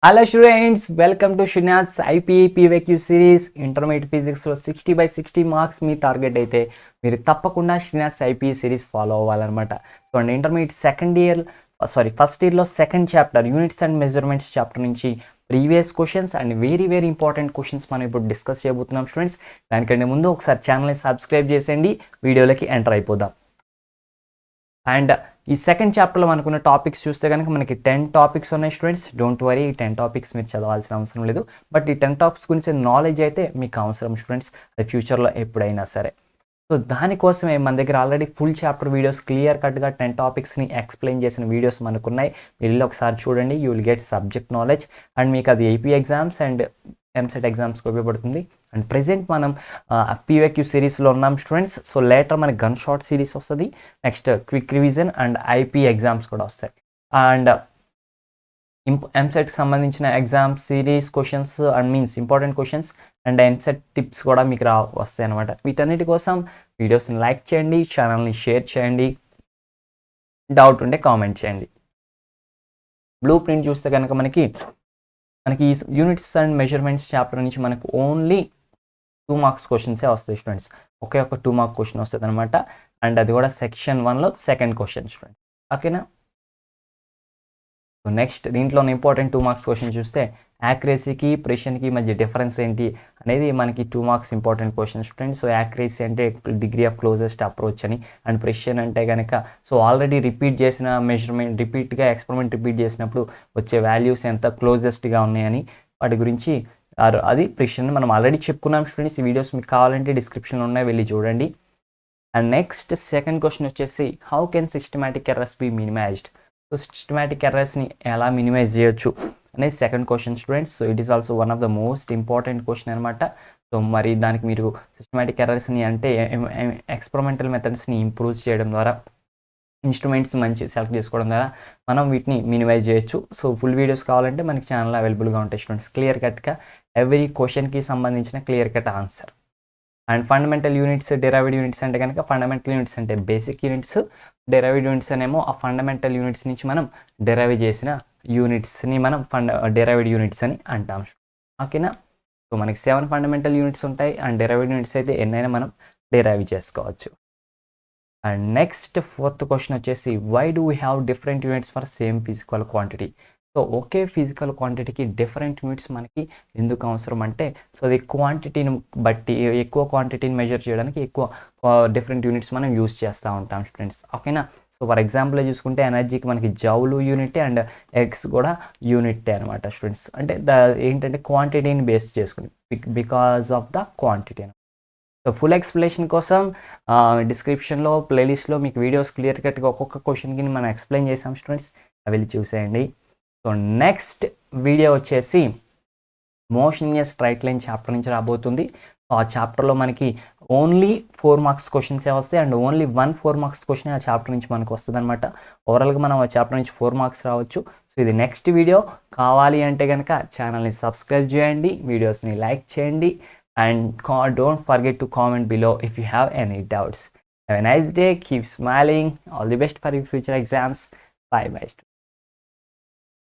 Hello students, welcome to Srinath's IPE PYQ series. Intermediate ఫిజిక్స్లో 60/60 marks మీ target అయితే మీరు తప్పకుండా శ్రీనాథ్స్ ఐపీఈ సిరీస్ ఫాలో అవ్వాలన్నమాట. సో అండ్ ఇంటర్మీడియట్ ఫస్ట్ ఇయర్లో second chapter units and measurements chapter నుంచి previous questions and very important questions మనం ఇప్పుడు డిస్కస్ చేయబోతున్నాం స్టూడెంట్స్. దానికంటే ముందు ఒకసారి ఛానల్ని సబ్స్క్రైబ్ చేసేయండి, వీడియోలోకి ఎంటర్ అయిపోదాం. అండ్ ఈ సెకండ్ చాప్టర్లో మనకున్న టాపిక్స్ చూస్తే కనుక మనకి 10 టాపిక్స్ ఉన్నాయి స్టూడెంట్స్. డోంట్ వరీ, ఈ 10 టాపిక్స్ మీరు చదవాల్సిన అవసరం లేదు. బట్ ఈ 10 టాపిక్స్ గురించి నాలెడ్జ్ అయితే మీకు అవసరం స్టూడెంట్స్, అది ఫ్యూచర్లో ఎప్పుడైనా సరే. సో దానికోసమే మన దగ్గర already full chapter videos clear కట్గా 10 టాపిక్స్ని ఎక్స్ప్లెయిన్ చేసిన వీడియోస్ మనకున్నాయి. మీరు ఒకసారి చూడండి, you will get subject knowledge and మీకు అది ఏపీ ఎగ్జామ్స్ అండ్ ఎంసెట్ ఎగ్జామ్స్కి ఉపయోగపడుతుంది. అండ్ ప్రెజెంట్ మనం పీవైక్యూ సిరీస్లో ఉన్నాం స్టూడెంట్స్. సో లేటర్ మనకి గన్ షాట్ సిరీస్ వస్తుంది, next quick revision and IP exams కూడా వస్తాయి. అండ్ ఎంసెట్కి సంబంధించిన exam series questions and means important questions and EAMCET tips కూడా మీకు వస్తాయి అనమాట. వీటన్నిటి కోసం వీడియోస్ని లైక్ చేయండి, ఛానల్ని షేర్ చేయండి, డౌట్ ఉంటే కామెంట్ చేయండి. బ్లూ ప్రింట్ చూస్తే కనుక మనకి ఈ యూనిట్స్ అండ్ మెజర్మెంట్స్ చాప్టర్ నుంచి మనకు ఓన్లీ 2 మార్క్స్ క్వశ్చన్సే వస్తాయి స్టూడెంట్స్. ఒకే ఒక 2 మార్క్ క్వశ్చన్ వస్తుంది అనమాట. అండ్ అది కూడా సెక్షన్ 1లో సెకండ్ క్వశ్చన్ స్టూడెంట్, ఓకేనా. సో నెక్స్ట్ దీంట్లో ఇంపార్టెంట్ 2 మార్క్స్ క్వశ్చన్ చూస్తే యాక్యురసీకి ప్రెసిషన్కి మధ్య డిఫరెన్స్ ఏంటి అనేది మనకి 2 marks important question student. So accuracy అంటే డిగ్రీ ఆఫ్ క్లోజెస్ట్ అప్రోచ్ అని, అండ్ ప్రెసిషన్ అంటే కనుక సో ఆల్రెడీ రిపీట్ చేసిన మెజర్మెంట్ రిపీట్గా ఎక్స్పెరిమెంట్ రిపీట్ చేసినప్పుడు వచ్చే వాల్యూస్ ఎంత క్లోజెస్ట్గా ఉన్నాయని వాటి గురించి అది ప్రెసిషన్ మనం ఆల్రెడీ చెప్పుకున్నాం స్టూడెంట్స్. ఈ వీడియోస్ మీకు కావాలంటే డిస్క్రిప్షన్లో ఉన్నాయి, వెళ్ళి చూడండి. అండ్ నెక్స్ట్ సెకండ్ క్వశ్చన్ వచ్చేసి how can systematic errors be minimized. So systematic ఎర్రర్స్ని ఎలా మినిమైజ్ చేయొచ్చు అనేది second question students. So it is also one of the most important question అనమాట. సో మరి దానికి మీరు సిస్టమాటిక్ ఎర్రర్స్ని అంటే ఎక్స్పెరిమెంటల్ మెథడ్స్ని ఇంప్రూవ్ చేయడం ద్వారా, ఇన్స్ట్రుమెంట్స్ మంచి సెలెక్ట్ చేసుకోవడం ద్వారా మనం వీటిని మినిమైజ్ చేయొచ్చు. సో ఫుల్ వీడియోస్ కావాలంటే మనకి ఛానల్లో అవైలబుల్గా ఉంటాయి స్టూడెంట్స్. క్లియర్ కట్గా ఎవ్రీ క్వశ్చన్కి సంబంధించిన clear cut answer. And fundamental units, derived units అంటే కనుక ఫండమెంటల్ యూనిట్స్ అంటే బేసిక్ యూనిట్స్, డెరైవ్డ్ యూనిట్స్ అనేమో ఆ ఫండమెంటల్ యూనిట్స్ నుంచి మనం డెరైవ్ చేసిన యూనిట్స్ని మనం డెరైవ్డ్ యూనిట్స్ అని అంటాం, ఓకేనా. సో మనకి 7 ఫండమెంటల్ యూనిట్స్ ఉంటాయి అండ్ డెరైవ్డ్ యూనిట్స్ అయితే ఎన్నైనా మనం డెరైవ్ చేసుకోవచ్చు. అండ్ నెక్స్ట్ ఫోర్త్ క్వశ్చన్ వచ్చేసి why do we have different units for same physical quantity. So ఒకే ఫిజికల్ క్వాంటిటీకి డిఫరెంట్ యూనిట్స్ మనకి ఎందుకు అవసరం అంటే, సో అది క్వాంటిటీని బట్టి ఎక్కువ క్వాంటిటీని మెజర్ చేయడానికి ఎక్కువ డిఫరెంట్ యూనిట్స్ మనం యూస్ చేస్తూ ఉంటాం స్టూడెంట్స్, ఓకేనా. సో ఫర్ ఎగ్జాంపుల్ చూసుకుంటే ఎనర్జీకి మనకి జౌలు యూనిటే అండ్ ఎగ్స్ కూడా యూనిటే అనమాట స్టూడెంట్స్. అంటే ఏంటంటే క్వాంటిటీని బేస్ చేసుకుని because of the quantity. So full explanation కోసం డిస్క్రిప్షన్లో ప్లేలిస్ట్లో మీకు వీడియోస్ క్లియర్ కట్గా ఒక్కొక్క క్వశ్చన్కి మనం ఎక్స్ప్లెయిన్ చేసాం స్టూడెంట్స్, వెళ్ళి చూసేయండి. సో నెక్స్ట్ వీడియో వచ్చేసి motion in a straight line chapter నుంచి రాబోతుంది. ఆ చాప్టర్లో మనకి ఓన్లీ 4 మార్క్స్ క్వశ్చన్సే వస్తాయి అండ్ ఓన్లీ 4 మార్క్స్ క్వశ్చన్ ఆ చాప్టర్ నుంచి మనకు వస్తుంది అనమాట. ఓవరాల్గా మనం ఆ చాప్టర్ నుంచి 4 మార్క్స్ రావచ్చు. సో ఇది నెక్స్ట్ వీడియో. కావాలి అంటే కనుక ఛానల్ని సబ్స్క్రైబ్ చేయండి, వీడియోస్ని లైక్ చేయండి and don't forget to comment below if you have any doubts. Have a nice day, keep smiling, all the best for your future exams. Bye bye.